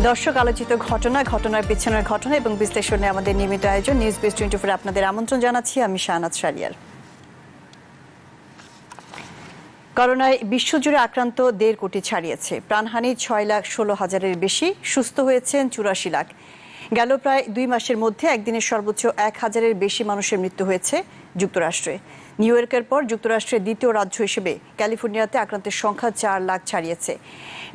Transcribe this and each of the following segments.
দর্শক, আলোচিত ঘটনার পেছনের ঘটনা এবং বিশ্লেষণে আমাদের নিয়মিত আয়োজন নিউজ বেস 24 আপনাদের আমন্ত্রণ জানাচ্ছি। আমি শাহনাজ শারিয়ার। করোনায় বিশ্বজুড়ে আক্রান্ত 1.5 কোটি ছাড়িয়েছে। প্রাণহানি 6,16,000-এর বেশি, সুস্থ হয়েছেন 84 লাখ। গেল প্রায় 2 মাসের মধ্যে একদিনে সর্বোচ্চ 1,000-এর বেশি মানুষের মৃত্যু হয়েছে যুক্তরাষ্ট্রে। নিউ ইয়র্কের পর যুক্তরাষ্ট্রের দ্বিতীয় রাজ্য হিসেবে ক্যালিফোর্নিয়াতে আক্রান্তের সংখ্যা 4 লাখ ছাড়িয়েছে।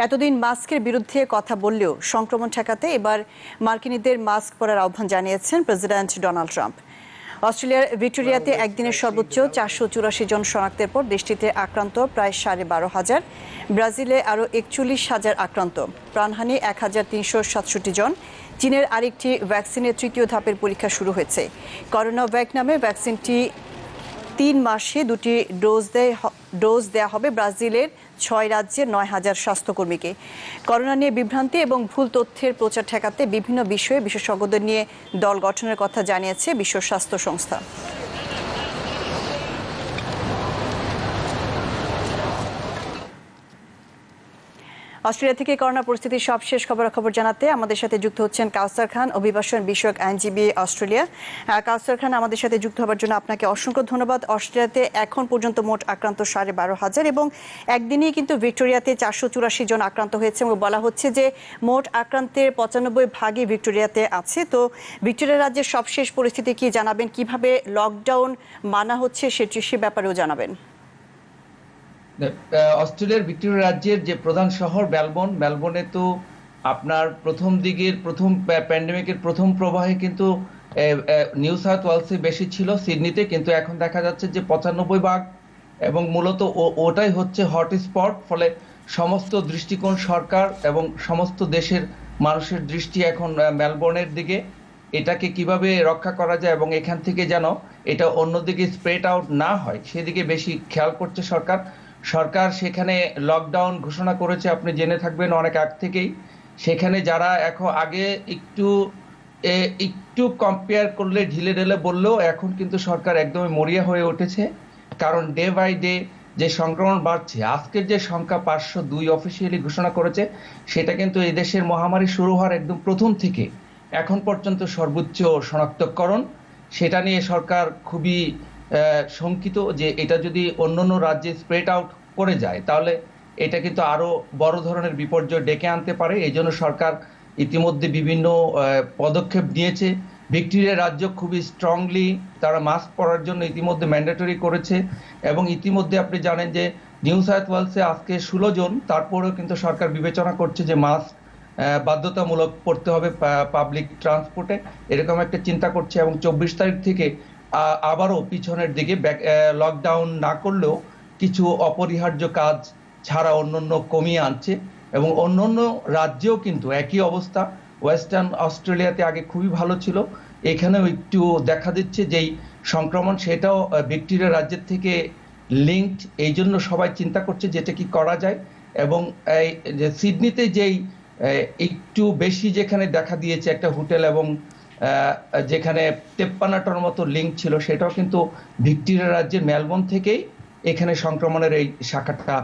এতদিন মাস্কের বিরুদ্ধে কথা বললেও সংক্রমণ ঠেকাতে এবার মার্কিনীদের মাস্ক পরার আহ্বান জানিয়েছেন প্রেসিডেন্ট ডোনাল্ড ট্রাম্প। অস্ট্রেলিয়ার ভিক্টোরিয়াতে একদিনের সর্বোচ্চ 484 জন শনাক্তের পর দেশটিতে আক্রান্ত প্রায় 12,500। ব্রাজিলে আরও 41,000 আক্রান্ত, প্রাণহানি 1,367 জন। চীনের আরেকটি ভ্যাকসিনের তৃতীয় ধাপের পরীক্ষা শুরু হয়েছে। করোনাভ্যাক নামে ভ্যাকসিনটি 3 মাসে 2টি ডোজ দেয়া হবে ব্রাজিলের 6 রাজ্যের 9,000 স্বাস্থ্যকর্মীকে। করোনা নিয়ে বিভ্রান্তি এবং ভুল তথ্যের প্রচার ঠেকাতে বিভিন্ন বিষয়ে বিশেষজ্ঞদের নিয়ে দল গঠনের কথা জানিয়েছে বিশ্ব স্বাস্থ্য সংস্থা। অস্ট্রেলিয়া থেকে করোনা পরিস্থিতির সবশেষ খবরাখবর জানাতে আমাদের সাথে যুক্ত হচ্ছেন কাউসার খান, অভিবাসন বিষয়ক আইনজীবী, অস্ট্রেলিয়া। কাউসার খান, আমাদের সাথে যুক্ত হওয়ার জন্য আপনাকে অসংখ্য ধন্যবাদ। অস্ট্রেলিয়াতে এখন পর্যন্ত মোট আক্রান্ত 12,500 এবং একদিনেই কিন্তু ভিক্টোরিয়াতে 484 জন আক্রান্ত হয়েছে এবং বলা হচ্ছে যে মোট আক্রান্তের 95% ভিক্টোরিয়াতে আছে। তো ভিক্টোরিয়া রাজ্যের সবশেষ পরিস্থিতি কি জানাবেন? কিভাবে লকডাউন মানা হচ্ছে সে ব্যাপারেও জানাবেন। অস্ট্রেলিয়ার ভিক্টোরিয়া রাজ্যের যে প্রধান শহর মেলবোর্নে তো আপনার প্রথম প্যান্ডেমিকের প্রথম প্রবাহে কিন্তু নিউ সাউথ ওয়েলসে বেশি ছিল, সিডনিতে, কিন্তু এখন দেখা যাচ্ছে যে 95% এবং মূলত ওটাই হচ্ছে হটস্পট। ফলে সমস্ত দৃষ্টিকোণ সরকার এবং সমস্ত দেশের মানুষের দৃষ্টি এখন মেলবোর্নের দিকে। এটাকে কিভাবে রক্ষা করা যায় এবং এখান থেকে যেন এটা অন্যদিকে স্প্রেড আউট না হয় সেদিকে বেশি খেয়াল করছে সরকার। সেখানে লকডাউন ঘোষণা করেছে, আপনি জেনে থাকবেন অনেক আগ থেকেই। সেখানে যারা এখন আগে একটু কম্পেয়ার করলে ঢিলে বললেও এখন কিন্তু সরকার একদমই মরিয়া হয়ে উঠেছে, কারণ ডে বাই ডে যে সংক্রমণ বাড়ছে। আজকের যে সংখ্যা 502 অফিসিয়ালি ঘোষণা করেছে, সেটা কিন্তু এই দেশের মহামারী শুরু হওয়ার একদম প্রথম থেকে এখন পর্যন্ত সর্বোচ্চ শনাক্তকরণ। সেটা নিয়ে সরকার খুবই শঙ্কিত যে এটা যদি অন্যান্য রাজ্যে স্প্রেড আউট করে যায় তাহলে এটা কিন্তু আরো বড় ধরনের বিপর্যয় ডেকে আনতে পারে। এই জন্য সরকার ইতিমধ্যে বিভিন্ন পদক্ষেপ নিয়েছে। ভিক্টোরিয়া রাজ্য খুবই স্ট্রংলি তারা মাস্ক পরার জন্য ইতিমধ্যে ম্যান্ডেটরি করেছে এবং ইতিমধ্যে আপনি জানেন যে নিউ সাউথ ওয়েলসে আজকে 16 জন, তারপরেও কিন্তু সরকার বিবেচনা করছে যে মাস্ক বাধ্যতামূলক পড়তে হবে পাবলিক ট্রান্সপোর্টে, এরকম একটা চিন্তা করছে। এবং 24 তারিখ থেকে আবারও পিছনের দিকে লকডাউন না করলেও কিছু অপরিহার্য কাজ ছাড়া অন্যান্য কমিয়ে আনছে এবং অন্যান্য রাজ্যেও কিন্তু একই অবস্থা। ওয়েস্টার্ন অস্ট্রেলিয়াতে আগে খুবই ভালো ছিল, এখানেও একটু দেখা দিচ্ছে যেই সংক্রমণ সেটাও ভিক্টোরিয়া রাজ্যের থেকে লিঙ্কড। এই জন্য সবাই চিন্তা করছে যেটা কি করা যায়। এবং এই যে সিডনিতে যেই একটু বেশি যেখানে দেখা দিয়েছে একটা হোটেল এবং যেখানে 53টার মতো লিঙ্ক ছিল, সেটাও কিন্তু ভিক্টোরিয়া রাজ্যের মেলবোর্ন থেকেই এখানে সংক্রমণের এই শাখাটা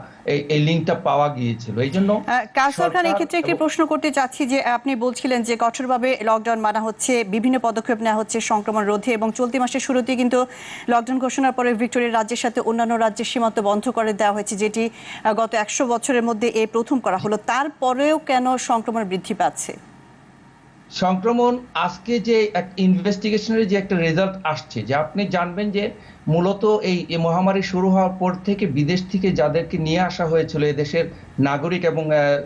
এই লিঙ্কটা পাওয়া গিয়েছিল। এই জন্য কাউসার খান, এই ক্ষেত্রে একটি প্রশ্ন করতে চাচ্ছি যে আপনি বলছিলেন যে কঠোরভাবে লকডাউন মানা হচ্ছে, বিভিন্ন পদক্ষেপ নেওয়া হচ্ছে সংক্রমণ রোধে এবং চলতি মাসের শুরুতে কিন্তু লকডাউন ঘোষণার পরে ভিক্টোরিয়া রাজ্যের সাথে অন্যান্য রাজ্যের সীমান্ত বন্ধ করে দেওয়া হয়েছে, যেটি গত 100 বছরের মধ্যে এই প্রথম করা হলো। তারপরেও কেন সংক্রমণ বৃদ্ধি পাচ্ছে? সংক্রমণ আজকে যে ইনভেস্টিগেশনের যে একটা রেজাল্ট আসছে, যে আপনি জানবেন যে মূলত এই মহামারী শুরু হওয়ার পর থেকে বিদেশ থেকে যাদেরকে নিয়ে আসা হয়েছিল এদেশের নাগরিক এবং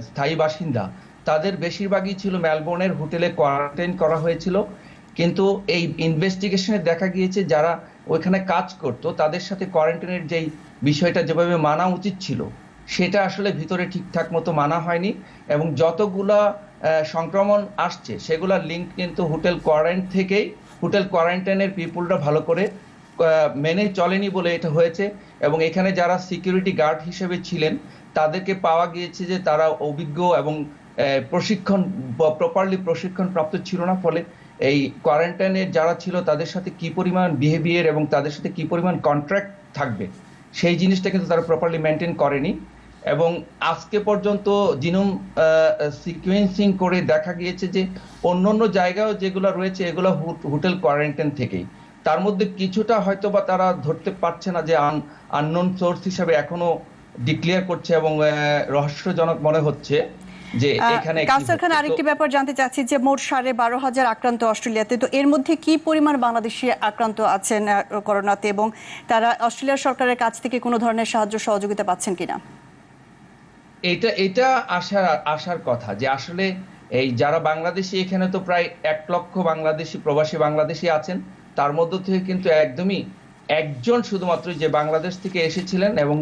স্থায়ী বাসিন্দা, তাদের বেশিরভাগই ছিল মেলবোর্নের হোটেলে কোয়ারেন্টাইন করা হয়েছিল। কিন্তু এই ইনভেস্টিগেশনে দেখা গিয়েছে যারা ওইখানে কাজ করতো তাদের সাথে কোয়ারেন্টাইনের যেই বিষয়টা যেভাবে মানা উচিত ছিল সেটা আসলে ভিতরে ঠিকঠাক মতো মানা হয়নি এবং যতগুলা সংক্রমণ আসছে সেগুলোর লিঙ্ক কিন্তু হোটেল কোয়ারেন্টাইনের পিপুলরা ভালো করে মেনে চলেনি বলে এটা হয়েছে। এবং এখানে যারা সিকিউরিটি গার্ড হিসেবে ছিলেন তাদেরকে পাওয়া গিয়েছে যে তারা অভিজ্ঞ এবং প্রপারলি প্রশিক্ষণ প্রাপ্ত ছিল না। ফলে এই কোয়ারেন্টাইনে যারা ছিল তাদের সাথে কি পরিমাণ বিহেভিয়ার এবং তাদের সাথে কি পরিমাণ কন্ট্রাক্ট থাকবে সেই জিনিসটা কিন্তু তারা প্রপারলি মেনটেন করেনি। এবং আজকে পর্যন্ত জিনোম সিকোয়েন্সিং করে দেখা গিয়েছে যে অন্যান্য জায়গায়ও যেগুলো রয়েছে এগুলো হোটেল কোয়ারেন্টাইন থেকেই। তার মধ্যে কিছুটা হয়তো বা তারা ধরতে পারছে না, যে আননোন সোর্স হিসাবে এখনো ডিক্লেয়ার করছে এবং রহস্যজনক মনে হচ্ছে যে এখানে কাউসার খান, আরেকটি ব্যাপার জানতে চাচ্ছি যে মোট 12,500 আক্রান্ত অস্ট্রেলিয়াতে, তো এর মধ্যে কি পরিমাণ বাংলাদেশি আক্রান্ত আছেন করোনাতে, এবং তারা অস্ট্রেলিয়ার সরকারের কাছ থেকে কোনো ধরনের সাহায্য সহযোগিতা পাচ্ছেন কিনা? এটা আসার কথা যে আসলে এই যারা বাংলাদেশি, এখানে তো প্রায় 1 লক্ষ বাংলাদেশি প্রবাসী বাংলাদেশি আছেন। তার মধ্য থেকে কিন্তু একদমই একজন শুধুমাত্র যে বাংলাদেশ থেকে এসেছিলেন এবং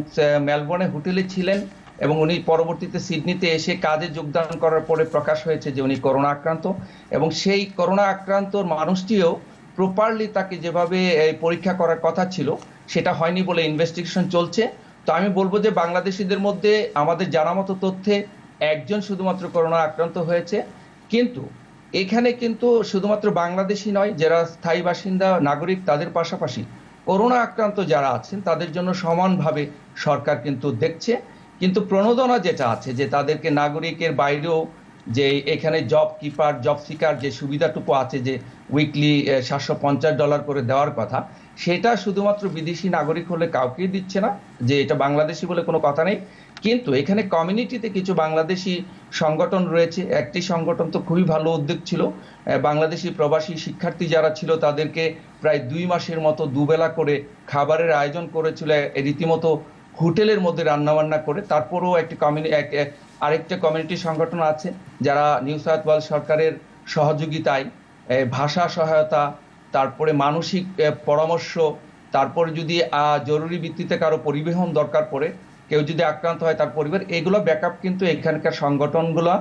মেলবোর্নে হোটেলে ছিলেন, এবং উনি পরবর্তীতে সিডনিতে এসে কাজে যোগদান করার পরে প্রকাশ হয়েছে যে উনি করোনা আক্রান্ত, এবং সেই করোনা আক্রান্ত মানুষটিও প্রপারলি তাকে যেভাবে পরীক্ষা করার কথা ছিল সেটা হয়নি বলে ইনভেস্টিগেশন চলছে। তো আমি বলবো যে বাংলাদেশিদের মধ্যে আমাদের জানা মতো তথ্যে একজন শুধুমাত্র করোনা আক্রান্ত হয়েছে। কিন্তু এখানে কিন্তু শুধুমাত্র বাংলাদেশি নয়, যারা স্থায়ী বাসিন্দা নাগরিক তাদের পাশাপাশি করোনা আক্রান্ত যারা আছেন তাদের জন্য সমানভাবে সরকার কিন্তু দেখছে। কিন্তু প্রণোদনা যেটা আছে যে তাদেরকে নাগরিকের বাইরেও যে এখানে জব কিপার, জব সিকার যে সুবিধাটুকু আছে যে উইকলি $750 করে দেওয়ার কথা, সেটা শুধুমাত্র বিদেশি নাগরিক হলে কাউকেই দিচ্ছে না, যে এটা বাংলাদেশি বলে কোনো কথা নেই। কিন্তু এখানে কমিউনিটিতে কিছু বাংলাদেশি সংগঠন রয়েছে। একটি সংগঠন তো খুবই ভালো উদ্যোগ ছিল, বাংলাদেশি প্রবাসী শিক্ষার্থী যারা ছিল তাদেরকে প্রায় 2 মাসের মতো দুবেলা করে খাবারের আয়োজন করেছিল, রীতিমতো হোটেলের মধ্যে রান্নাবান্না করে। তারপরেও আরেকটা কমিউনিটি সংগঠন আছে যারা নিউ সাউথ ওয়েলস সরকারের সহযোগিতায় ভাষা সহায়তা, তারপরে মানসিক পরামর্শ, তারপরে যদি জরুরি ভিত্তিতে কারো পরিবহন দরকার পড়ে, কেউ যদি আক্রান্ত হয় তার পরিবার, এগুলো ব্যাকআপ কিন্তু এখানকার সংগঠনগুলো,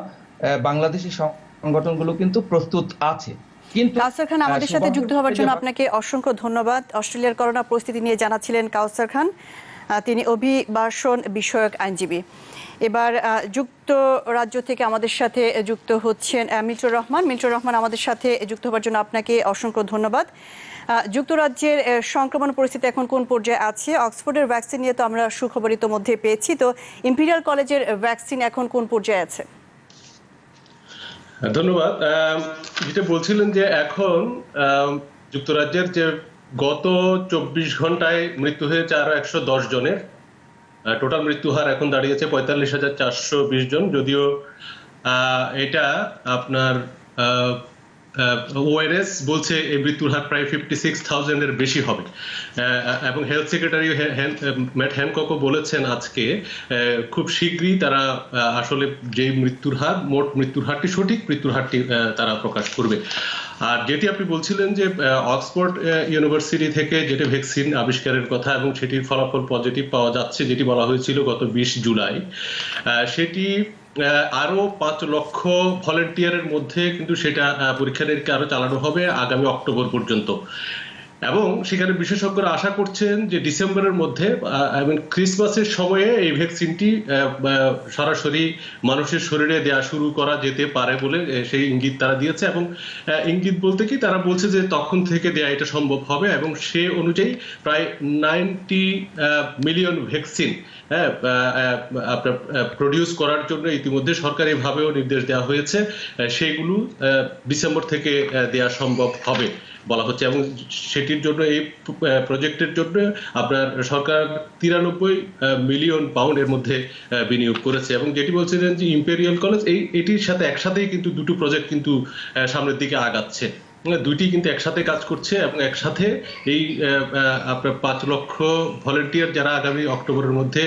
বাংলাদেশি সংগঠনগুলো কিন্তু প্রস্তুত আছে। কিন্তু কাউসার খান, আমাদের সাথে যুক্ত হওয়ার জন্য আপনাকে অসংখ্য ধন্যবাদ। অস্ট্রেলিয়ার করোনা পরিস্থিতি নিয়ে জানাচ্ছিলেন কাউসার খান, তিনি অভিবাসন বিষয়ক আইনজীবী। এবার যুক্তরাজ্য থেকে আমাদের সাথে যুক্ত হচ্ছেন মিন্টুর রহমান। মিন্টুর রহমান, আমাদের সাথে যুক্ত হওয়ার জন্য আপনাকে অসংখ্য ধন্যবাদ। যুক্তরাজ্যের সংক্রমণ পরিস্থিতি এখন কোন পর্যায়ে আছে? অক্সফোর্ডের ভ্যাকসিন নিয়ে তো আমরা সুখবর ইতোমধ্যে পেয়েছি, তো ইম্পেরিয়াল কলেজের ভ্যাকসিন এখন কোন পর্যায়ে আছে? ধন্যবাদ। যেটা বলছিলেন যে এখন যুক্তরাজ্যের যে গত 24 ঘন্টায় মৃত্যু হয়েছে আরো 110 জনের, টোটাল মৃত্যু হার এখন দাঁড়িয়েছে 45,420 জন। যদিও এটা আপনার ওআরএস বলছে এই মৃত্যুর হার প্রায় 56,000 এর বেশি হবে, এবং হেলথ সেক্রেটারি ম্যাট হ্যানককও বলেছেন আজকে খুব শীঘ্রই তারা আসলে যে মৃত্যুর হার, মোট মৃত্যুর হারটি, সঠিক মৃত্যুর হারটি তারা প্রকাশ করবে। আর যেটি আপনি বলছিলেন যে অক্সফোর্ড ইউনিভার্সিটি থেকে যেটি ভ্যাকসিন আবিষ্কারের কথা এবং সেটির ফলাফল পজিটিভ পাওয়া যাচ্ছে, যেটি বলা হয়েছিল গত 20 জুলাই, সেটি আরো 5 লক্ষ ভলেন্টিয়ারের মধ্যে কিন্তু সেটা পরীক্ষা নিরীক্ষা আরো চালানো হবে আগামী অক্টোবর পর্যন্ত। এবং সেখানে বিশেষজ্ঞরা আশা করছেন যে ডিসেম্বরের মধ্যে এবং ক্রিসমাসের সময়ে এই ভ্যাকসিনটি সরাসরি মানুষের শরীরে দেওয়া শুরু করা যেতে পারে বলে সেই ইঙ্গিত তারা দিয়েছে। এবং ইঙ্গিত বলতে কি, তারা বলছে যে তখন থেকে দেয়া এটা সম্ভব হবে, এবং সে অনুযায়ী প্রায় 90 মিলিয়ন ভ্যাকসিন আপনার প্রডিউস করার জন্য ইতিমধ্যে সরকারিভাবেও নির্দেশ দেওয়া হয়েছে। সেগুলো ডিসেম্বর থেকে দেওয়া সম্ভব হবে বলা হচ্ছে, এবং সেটির জন্য, এই প্রজেক্টের জন্য আপনার সরকার 93 মিলিয়ন পাউন্ড এর মধ্যে বিনিয়োগ করেছে। এবং যেটি বলছিলেন যে ইম্পেরিয়াল কলেজ, এটির সাথে একসাথেই কিন্তু দুটো প্রজেক্ট কিন্তু সামনের দিকে আগাচ্ছে, দুইটি কিন্তু একসাথে কাজ করছে, এবং একসাথে এই আপনার 5 লক্ষ ভলেন্টিয়ার যারা আগামী অক্টোবরের মধ্যে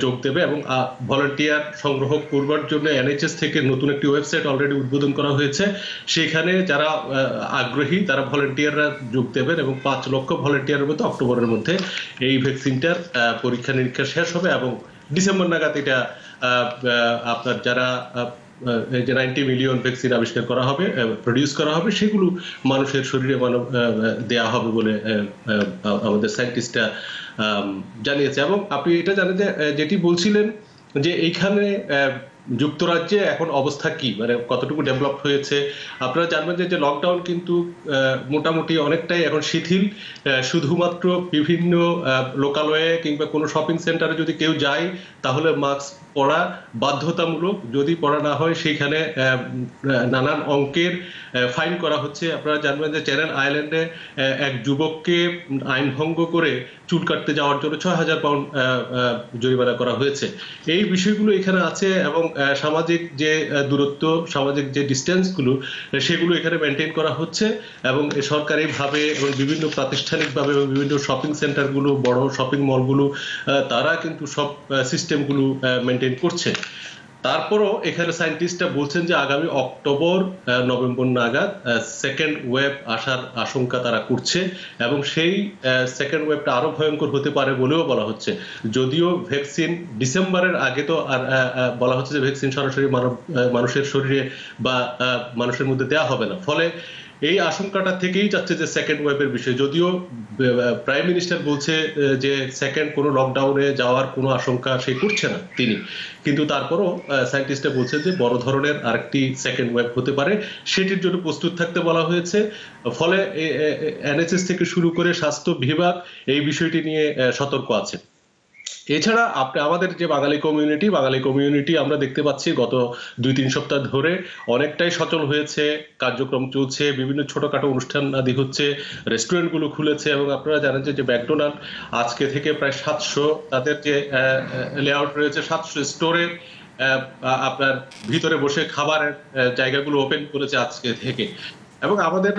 যোগ দেবে, এবং ভলেন্টিয়ার সংগ্রহ করবার জন্য এনএইচএস থেকে নতুন একটি ওয়েবসাইট অলরেডি উদ্বোধন করা হয়েছে। সেখানে যারা আগ্রহী তারা ভলেন্টিয়াররা যোগ দেবেন, এবং 5 লক্ষ ভলেন্টিয়ারের মধ্যে অক্টোবরের মধ্যে এই ভ্যাকসিনটার পরীক্ষা নিরীক্ষা শেষ হবে, এবং ডিসেম্বর নাগাদ এটা আপনার যারা যে 90 মিলিয়ন ভ্যাকসিন আবিষ্কার করা হবে, প্রডিউস করা হবে, সেগুলো মানুষের শরীরে দেয়া হবে বলে আমাদের সায়েন্টিস্টরা জানিয়েছে। এবং আপনি এটা জানেন যে যেটি বলছিলেন যে এইখানে যুক্তরাজ্যে এখন অবস্থা কি, মানে কতটুকু ডেভেলপ হয়েছে। আপনারা জানবেন যে লকডাউন কিন্তু মোটামুটি অনেকটাই এখন শিথিল। শুধুমাত্র বিভিন্ন লোকালয়ে কিংবা কোনো শপিং সেন্টারে যদি কেউ যায় তাহলে মাস্ক পরা বাধ্যতামূলক, যদি পড়া না হয় সেইখানে নানান অঙ্কের ফাইন করা হচ্ছে। আপনারা জানবেন যে চ্যানেল আইল্যান্ডে এক যুবককে আইন ভঙ্গ করে চুল কাটতে যাওয়ার জন্য ৬,০০০ পাউন্ড জরিমানা করা হয়েছে। এই বিষয়গুলো এখানে আছে এবং সামাজিক যে দূরত্ব, সামাজিক যে ডিস্টেন্সগুলো সেগুলো এখানে মেনটেন করা হচ্ছে এবং সরকারিভাবে এবং বিভিন্ন প্রাতিষ্ঠানিকভাবে এবং বিভিন্ন শপিং সেন্টারগুলো, বড় শপিং মলগুলো তারা কিন্তু সব সিস্টেমগুলো মেনটেন করছে। তারপরও এখানে সায়েন্টিস্টরা বলছেন যে আগামী অক্টোবর নভেম্বর নাগাদ সেকেন্ড ওয়েভ আসার আশঙ্কা তারা করছে এবং সেই সেকেন্ড ওয়েভটা আরো ভয়ঙ্কর হতে পারে বলেও বলা হচ্ছে। যদিও ভ্যাকসিন ডিসেম্বরের আগে তো আর বলা হচ্ছে যে ভ্যাকসিন সরাসরি মানুষের শরীরে বা মানুষের মধ্যে দেওয়া হবে না, ফলে এই আশঙ্কাটা থেকেই যাচ্ছে যে সেকেন্ড ওয়েভের বিষয়। যদিও প্রাইম মিনিস্টার বলছে যে সেকেন্ড কোনো লকডাউনে যাওয়ার কোনো আশঙ্কা সে করছে না তিনি, কিন্তু তারপরও সায়েন্টিস্টরা বলছে যে বড় ধরনের আরেকটি সেকেন্ড ওয়েভ হতে পারে, সেটির জন্য প্রস্তুত থাকতে বলা হয়েছে। ফলে এনএচএস থেকে শুরু করে স্বাস্থ্য বিভাগ এই বিষয়টি নিয়ে সতর্ক আছে। এছাড়া আমাদের যে বাঙালি কমিউনিটি আমরা দেখতে পাচ্ছি গত 2-3 সপ্তাহ ধরে অনেকটাই সচল হয়েছে, কার্যক্রম চলছে, বিভিন্ন ছোটখাটো অনুষ্ঠান আদি হচ্ছে, রেস্টুরেন্টগুলো খুলেছে এবং আপনারা জানেন যে ম্যাকডোনাল্ড আজকে থেকে প্রায় 700 তাদের যে লেআউট রয়েছে 700 স্টোরে আপনার ভিতরে বসে খাবারের জায়গাগুলো ওপেন করেছে আজকে থেকে। এবং আমাদের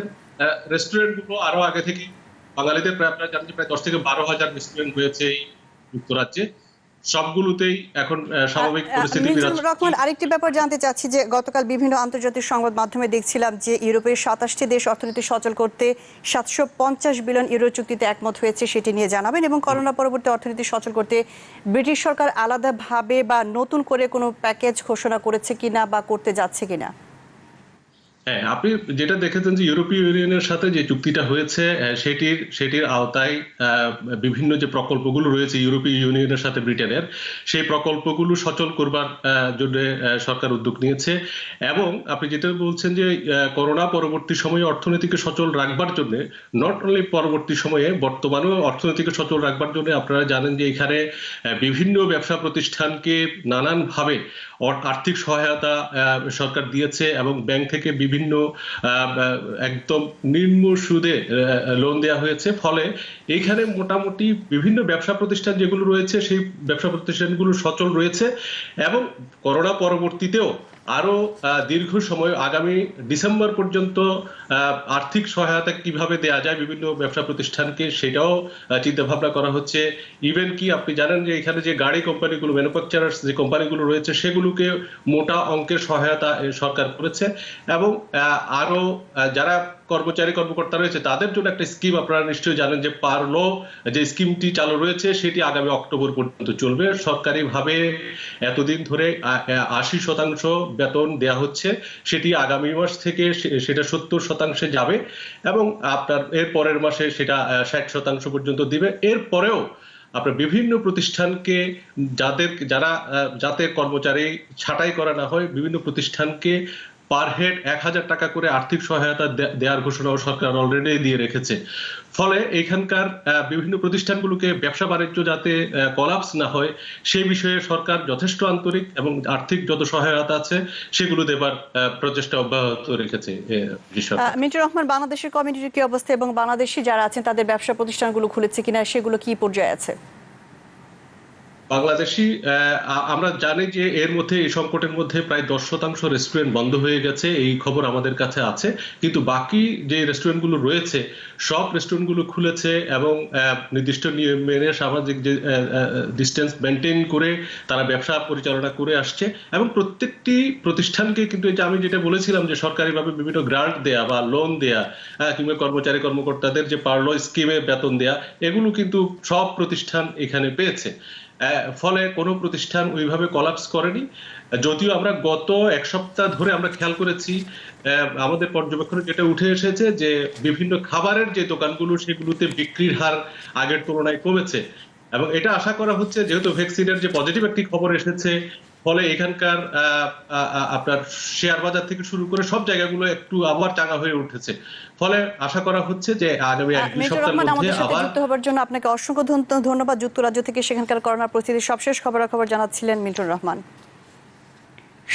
রেস্টুরেন্টগুলো আরো আগে থেকে বাঙালিদের আপনারা জানেন যে প্রায় 10 থেকে 12,000 রেস্টুরেন্ট হয়েছে যুক্তরাজ্যে, সবগুলোতেই এখন স্বাভাবিক পরিস্থিতি বিরাজ করছে। রহমান, আরেকটি ব্যাপার জানতে চাচ্ছি যে গতকাল বিভিন্ন আন্তর্জাতিক সংবাদ মাধ্যমে দেখছিলাম যে ইউরোপের 27টি দেশ অর্থনীতি সচল করতে 750 বিলিয়ন ইউরো চুক্তিতে একমত হয়েছে, সেটি নিয়ে জানাবেন। এবং করোনা পরবর্তী অর্থনীতি সচল করতে ব্রিটিশ সরকার আলাদাভাবে বা নতুন করে কোনো প্যাকেজ ঘোষণা করেছে কিনা বা করতে যাচ্ছে কিনা? হ্যাঁ, আপনি যেটা দেখেছেন যে ইউরোপীয় ইউনিয়নের সাথে যে চুক্তিটা হয়েছে সেটির আওতায় বিভিন্ন যে প্রকল্পগুলো রয়েছে ইউরোপীয় ইউনিয়নের সাথে ব্রিটেনের, সেই প্রকল্পগুলো সচল করবার জন্য সরকার উদ্যোগ নিয়েছে। এবং আপনি যেটা বলছেন যে করোনা পরবর্তী সময়ে অর্থনীতিকে সচল রাখবার জন্য, নট অনলি পরবর্তী সময়ে, বর্তমানেও অর্থনীতিকে সচল রাখবার জন্য আপনারা জানেন যে এখানে বিভিন্ন ব্যবসা প্রতিষ্ঠানকে নানানভাবে আর্থিক সহায়তা সরকার দিয়েছে এবং ব্যাংক থেকে বিভিন্ন একদম নিম্ন সুদে লোন দেওয়া হয়েছে। ফলে এইখানে মোটামুটি বিভিন্ন ব্যবসা প্রতিষ্ঠান যেগুলো রয়েছে সেই ব্যবসা প্রতিষ্ঠানগুলো সচল রয়েছে এবং করোনা পরবর্তীতেও আরো দীর্ঘ সময় আগামী ডিসেম্বর পর্যন্ত আর্থিক সহায়তা কিভাবে দেওয়া যায় বিভিন্ন ব্যবসা প্রতিষ্ঠানকে সেটাও চিন্তা ভাবনা করা হচ্ছে। ইভেন কি আপনি জানেন যে এখানে যে গাড়ি কোম্পানিগুলো, ম্যানুফ্যাকচারার্স যে কোম্পানিগুলো রয়েছে সেগুলোকে মোটা অঙ্কের সহায়তা সরকার করেছে এবং আরো যারা কর্মকর্তা রয়েছে তাদের জন্য একটা স্কিম আপনারা নিশ্চয়ই জানেন যে পারলো যে স্কিমটি চালু রয়েছে সেটি আগামী অক্টোবর পর্যন্ত চলবে। সরকারিভাবে এতদিন ধরে 80% বেতন দেয়া হচ্ছে, সেটি আগামী মাস থেকে সেটা 70% যাবে এবং আপনার এর পরের মাসে সেটা 60% পর্যন্ত দিবে। এরপরেও আপনার বিভিন্ন প্রতিষ্ঠানকে যাতে কর্মচারী ছাঁটাই করা না হয়, বিভিন্ন প্রতিষ্ঠানকে পার হেড 1,000 টাকা করে আর্থিক সহায়তা দেওয়ার ঘোষণাও সরকার অলরেডি দিয়ে রেখেছে। ফলে এখানকার বিভিন্ন প্রতিষ্ঠানগুলোকে ব্যবসা বাণিজ্য যাতে কলাপস না হয় সেই বিষয়ে সরকার যথেষ্ট আন্তরিক এবং আর্থিক যত সহায়তা আছে সেগুলো দেবার প্রচেষ্টা অব্যাহত রেখেছে। মিন্টু রহমান, বাংলাদেশের কমিউনিটির কি অবস্থা এবং বাংলাদেশি যারা আছেন তাদের ব্যবসা প্রতিষ্ঠানগুলো খুলেছে কিনা, সেগুলো কি পর্যায়ে আছে? বাংলাদেশি আমরা জানি যে এর মধ্যে এই সংকটের মধ্যে প্রায় 10% রেস্টুরেন্ট বন্ধ হয়ে গেছে, এই খবর আমাদের কাছে আছে। কিন্তু বাকি যে রেস্টুরেন্টগুলো রয়েছে সব রেস্টুরেন্টগুলো খুলেছে এবং নির্দিষ্ট নিয়ম মেনে সামাজিক যে ডিস্টেন্স মেনটেন করে তারা ব্যবসা পরিচালনা করে আসছে এবং প্রত্যেকটি প্রতিষ্ঠানকে কিন্তু এই যে আমি যেটা বলেছিলাম যে সরকারিভাবে বিভিন্ন গ্রান্ট দেয়া বা লোন দেয়া কিংবা কর্মকর্তাদের যে পারলো স্কিমে বেতন দেয়া, এগুলো কিন্তু সব প্রতিষ্ঠান এখানে পেয়েছে। ফলে কোনো প্রতিষ্ঠান ওইভাবে কলাপস করেনি। যদিও আমরা গত এক সপ্তাহ ধরে আমরা খেয়াল করেছি, আমাদের পর্যবেক্ষণে যেটা উঠে এসেছে যে বিভিন্ন খাবারের যে দোকানগুলো সেগুলোতে বিক্রির হার আগের তুলনায় কমেছে। এবং এটা আশা করা হচ্ছে যেহেতু ভ্যাকসিনের যে পজিটিভ একটি খবর এসেছে, ফলে এখানকার আপনার শেয়ার বাজার থেকে শুরু করে সব জায়গাগুলো একটু আবার চাঙ্গা হয়ে উঠেছে। ফলে আশা করা হচ্ছে যে আগামী এক দুই সপ্তাহের মধ্যে আবার। যুক্ত হবার জন্য আপনাকে অসংখ্য ধন্যবাদ। যুক্তরাজ্য থেকে সেখানকার করোনা পরিস্থিতির সবশেষ খবরাখবর জানাচ্ছিলেন মিল্টন রহমান।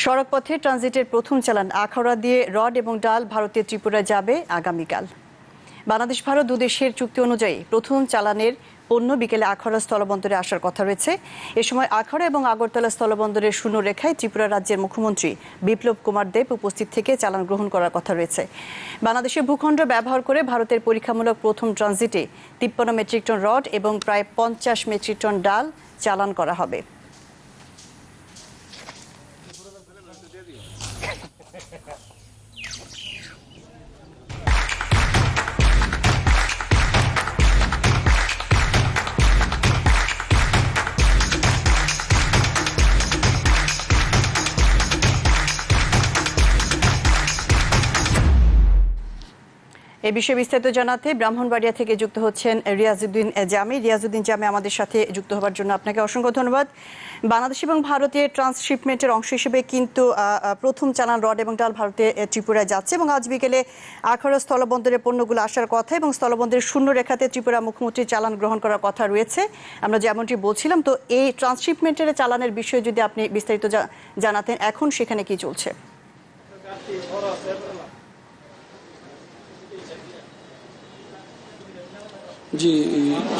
সড়ক পথে ট্রানজিটের প্রথম চালান আখাউড়া দিয়ে রড এবং ডাল ভারতীয় ত্রিপুরায় যাবে আগামীকাল। বাংলাদেশ ভারত দুদেশের চুক্তি অনুযায়ী প্রথম চালানের পণ্য বিকেলে আখাউড়া স্থলবন্দরে আসার কথা রয়েছে। এ সময় আখাউড়া এবং আগরতলা স্থলবন্দরের শূন্য রেখায় ত্রিপুরা রাজ্যের মুখ্যমন্ত্রী বিপ্লব কুমার দেব উপস্থিত থেকে চালান গ্রহণ করার কথা রয়েছে। বাংলাদেশের ভূখণ্ড ব্যবহার করে ভারতের পরীক্ষামূলক প্রথম ট্রানজিটে 53 মেট্রিক টন রড এবং প্রায় 50 মেট্রিক টন ডাল চালান করা হবে। এ বিষয়ে বিস্তারিত জানাতে ব্রাহ্মণবাড়িয়া থেকে যুক্ত হচ্ছেন রিয়াজউদ্দিন জামি। রিয়াজউদ্দিন জামি আমাদের সাথে যুক্ত হওয়ার জন্য আপনাকে অসংখ্য ধন্যবাদ। বাংলাদেশ এবং ভারতের ট্রান্সশিপমেন্টের অংশ হিসেবে কিন্তু প্রথম চালান রড এবং ডাল ভারতে ত্রিপুরায় যাচ্ছে এবং আজ বিকেলে আখাউড়া স্থলবন্দরে পণ্যগুলো আসার কথা এবং স্থলবন্দরের শূন্য রেখাতে ত্রিপুরা মুখ্যমন্ত্রীর চালান গ্রহণ করার কথা রয়েছে। আমরা যেমনটি বলছিলাম, তো এই ট্রান্সশিপমেন্টের চালানের বিষয়ে যদি আপনি বিস্তারিত জানাতেন, এখন সেখানে কি চলছে? জি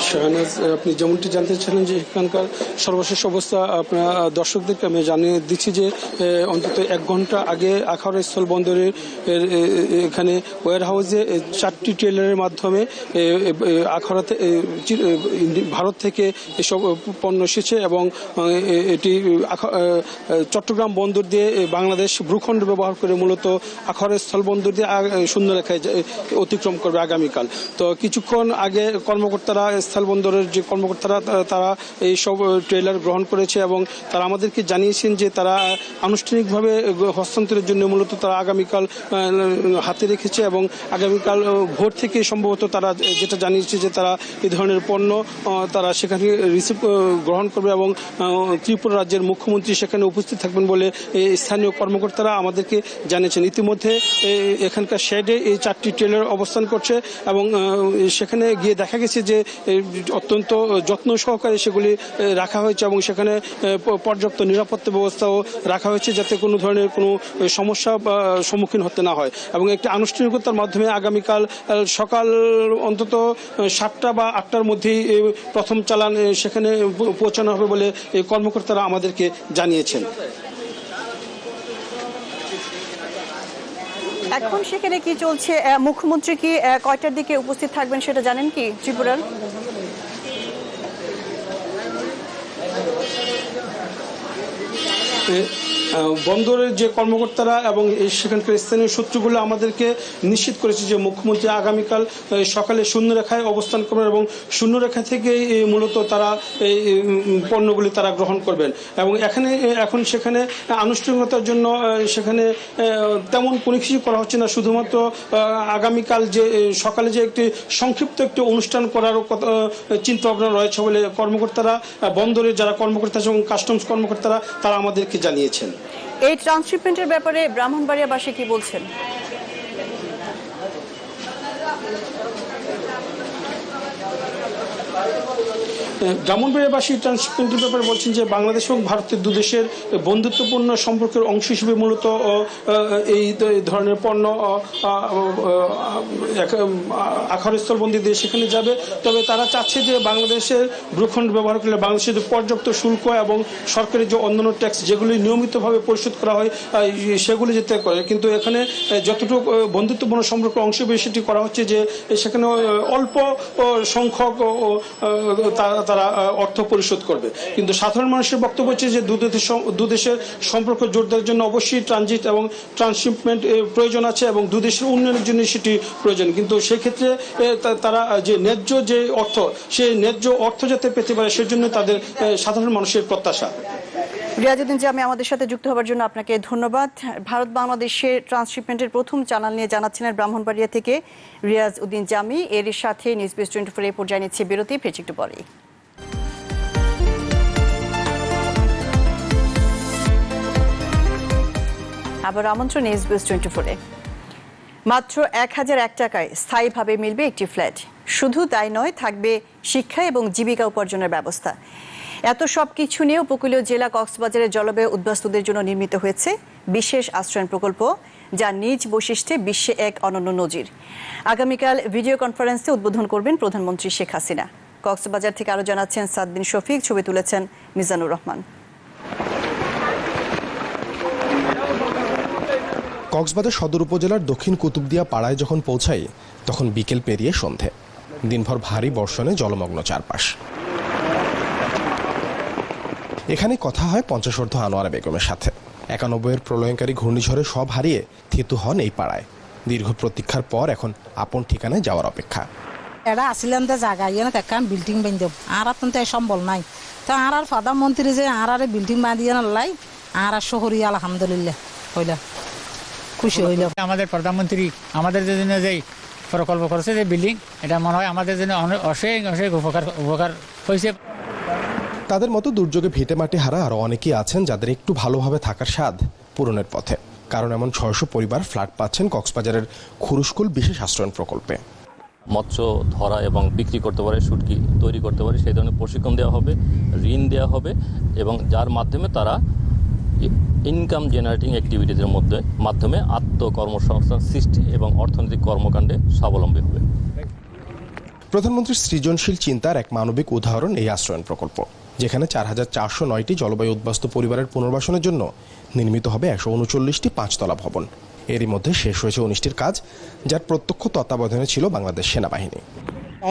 শাহনাজ, আপনি যেমনটি জানতে চাইলেন যে এখানকার সর্বশেষ অবস্থা আপনার দর্শকদেরকে আমি জানিয়ে দিচ্ছি যে অন্তত 1 ঘন্টা আগে আখাউড়া স্থল বন্দরের এখানে ওয়্যার হাউসে 4টি ট্রেলারের মাধ্যমে আখাউড়াতে ভারত থেকে এসব পণ্য এসেছে এবং এটি চট্টগ্রাম বন্দর দিয়ে বাংলাদেশ ভূখণ্ড ব্যবহার করে মূলত আখাউড়া স্থল বন্দর দিয়ে শূন্য রেখায় অতিক্রম করবে আগামীকাল। তো কিছুক্ষণ আগে কর্মকর্তারা স্থলবন্দরের যে কর্মকর্তারা তারা এই সব ট্রেলার গ্রহণ করেছে এবং তারা আমাদেরকে জানিয়েছেন যে তারা আনুষ্ঠানিকভাবে হস্তান্তরের জন্য মূলত তারা আগামীকাল হাতে রেখেছে এবং আগামীকাল ভোর থেকে সম্ভবত তারা যেটা জানিয়েছে যে তারা এই ধরনের পণ্য তারা সেখানে রিসিভ গ্রহণ করবে এবং ত্রিপুরা রাজ্যের মুখ্যমন্ত্রী সেখানে উপস্থিত থাকবেন বলে স্থানীয় কর্মকর্তারা আমাদেরকে জানিয়েছেন। ইতিমধ্যে এখানকার শেডে এই 4টি ট্রেলার অবস্থান করছে এবং সেখানে গিয়ে দেখা গেছে যে অত্যন্ত যত্ন সহকারে সেগুলি রাখা হয়েছে এবং সেখানে পর্যাপ্ত নিরাপত্তা ব্যবস্থাও রাখা হয়েছে যাতে কোনো ধরনের কোনো সমস্যা সম্মুখীন হতে না হয় এবং একটি আনুষ্ঠানিকতার মাধ্যমে আগামীকাল সকাল অন্তত 7টা বা 8টার মধ্যেই প্রথম চালান সেখানে পৌঁছানো হবে বলে কর্মকর্তারা আমাদেরকে জানিয়েছেন। এখন সেখানে কি চলছে? মুখ্যমন্ত্রী কি কয়টার দিকে উপস্থিত থাকবেন সেটা জানেন কি ত্রিপুরার? বন্দরের যে কর্মকর্তারা এবং সেখানকার স্থানীয় সূত্রগুলো আমাদেরকে নিশ্চিত করেছে যে মুখ্যমন্ত্রী আগামীকাল সকালে শূন্যরেখায় অবস্থান করবেন এবং শূন্যরেখা থেকে মূলত তারা এই পণ্যগুলি তারা গ্রহণ করবেন এবং এখন সেখানে আনুষ্ঠানিকতার জন্য সেখানে তেমন কোনো কিছু করা হচ্ছে না। শুধুমাত্র আগামীকাল যে সকালে যে একটি সংক্ষিপ্ত একটি অনুষ্ঠান করারও চিন্তা ভাবনা রয়েছে বলে কর্মকর্তারা, বন্দরের যারা কর্মকর্তা এবং কাস্টমস কর্মকর্তারা তারা আমাদেরকে জানিয়েছেন। এই ট্রান্সশিপমেন্টের ব্যাপারে ব্রাহ্মণবাড়িয়াবাসী কি বলছেন? ব্রাহ্মণবাড়িয়াবাসী ট্রান্সশিপমেন্টের ব্যাপারে বলছেন যে বাংলাদেশ এবং ভারতের দুদেশের বন্ধুত্বপূর্ণ সম্পর্কের অংশ হিসেবে মূলত এই ধরনের পণ্য আখাউড়া স্থলবন্দী দিয়ে সেখানে যাবে। তবে তারা চাচ্ছে যে বাংলাদেশের ভূখণ্ড ব্যবহার করলে বাংলাদেশের যে পর্যাপ্ত শুল্ক এবং সরকারি যে অন্যান্য ট্যাক্স যেগুলি নিয়মিতভাবে পরিশোধ করা হয় সেগুলি যেতে করে, কিন্তু এখানে যতটুকু বন্ধুত্বপূর্ণ সম্পর্কের অংশ হিসেবে সেটি করা হচ্ছে যে সেখানে অল্প সংখ্যক তারা অর্থ পরিশোধ করবে। কিন্তু সাধারণ মানুষের বক্তব্য হচ্ছে যে দুদেশের সম্পর্ক জোরদারের জন্য অবশ্যই ট্রানজিট এবং ট্রান্সশিপমেন্ট প্রয়োজন আছে এবং দুদেশের উন্নয়নের জন্য সেটি প্রয়োজন, কিন্তু সেক্ষেত্রে তারা যে ন্যায্য যে অর্থ সেই ন্যায্য অর্থ যাতে পেতে পারে সেজন্য তাদের সাধারণ মানুষের প্রত্যাশা। রিয়াজউদ্দিন জামি আমাদের সাথে যুক্ত হওয়ার জন্য আপনাকে ধন্যবাদ। ভারত বাংলাদেশের ট্রান্সশিপমেন্টের প্রথম চালান নিয়ে জানাচ্ছিলেন ব্রাহ্মণবাড়িয়া থেকে রিয়াজউদ্দিন জামি। এর সাথে নিউজ 24 এই পর্যায়ে নিচ্ছে বিরতি, ফিরছি একটু পরেই। আবার আমন্ত্রণ SBS 24-এ। মাত্র 1001 টাকায় স্থায়ীভাবে মিলবে একটি ফ্ল্যাট। শুধু তাই নয়, থাকবে শিক্ষা এবং জীবিকা উপার্জনের ব্যবস্থা। এত সব কিছু নিয়ে উপকূলীয় জেলা কক্সবাজারের জলবায়ু উদ্বাস্তুদের জন্য নির্মিত হয়েছে বিশেষ আশ্রয়ণ প্রকল্প, যা নিজ বৈশিষ্ট্যে বিশ্বে এক অনন্য নজির। আগামীকাল ভিডিও কনফারেন্সে উদ্বোধন করবেন প্রধানমন্ত্রী শেখ হাসিনা। কক্সবাজার থেকে আরো জানাচ্ছেন সাদ বিন শফিক, ছবি তুলেছেন মিজানুর রহমান। কক্সবাজার সদর উপজেলার দক্ষিণ কুতুবদিয়া পাড়ায় যখন পৌঁছাই, তখন বিকেল পেরিয়ে সন্ধে। দিনভর ভারী বর্ষণে জলমগ্ন চারপাশ। এখানে কথা হয় পঞ্চাশোর্ধ্ব আনোয়ারা বেগমের সাথে। 91-এর প্রলয়ঙ্কারী ঘূর্ণিঝড়ে সব হারিয়ে থিতু হন এই পাড়ায়। দীর্ঘ প্রতীক্ষার পর এখন আপন ঠিকানায় যাওয়ার অপেক্ষা। এরা আসিলাম তো জায়গা ইয়ে না বিল্ডিং বান্ধব আর তো সম্বল নাই, তো আর প্রধানমন্ত্রী যে আর বিল্ডিং বাঁধিয়ে লাই আর শহরি আলহামদুলিল্লাহ হইলা খুশি হইল। আমাদের প্রধানমন্ত্রী আমাদের জন্য যে প্রকল্প করেছে যে বিল্ডিং, এটা মনে হয় আমাদের জন্য অনেক অনেক উপকার হয়েছে। তাদের মতো দুর্যোগে ভিটে মাটি হারা আরও অনেকেই আছেন যাদের একটু ভালোভাবে থাকার স্বাদ পূরণের পথে। কারণ এমন 600 পরিবার ফ্ল্যাট পাচ্ছেন কক্সবাজারের খুরুশকুল বিশেষ আশ্রয়ণ প্রকল্পে। মৎস্য ধরা এবং বিক্রি করতে পারে, শুটকি তৈরি করতে পারে, সেই ধরনের প্রশিক্ষণ দেওয়া হবে, ঋণ দেওয়া হবে, এবং যার মাধ্যমে তারা ইনকাম জেনারেটিং অ্যাক্টিভিটিজের মাধ্যমে আত্মকর্মসংস্থান সৃষ্টি এবং অর্থনৈতিক কর্মকাণ্ডে স্বাবলম্বী হবে। প্রধানমন্ত্রীর সৃজনশীল চিন্তার এক মানবিক উদাহরণ এই আশ্রয়ণ প্রকল্প, যেখানে 4409টি জলবায়ু উদ্বাস্তু পরিবারের পুনর্বাসনের জন্য নির্মিত হবে 139টি 5তলা ভবন। এরই মধ্যে শেষ হয়েছে 19টির কাজ, যার প্রত্যক্ষ তত্ত্বাবধানে ছিল বাংলাদেশ সেনাবাহিনী।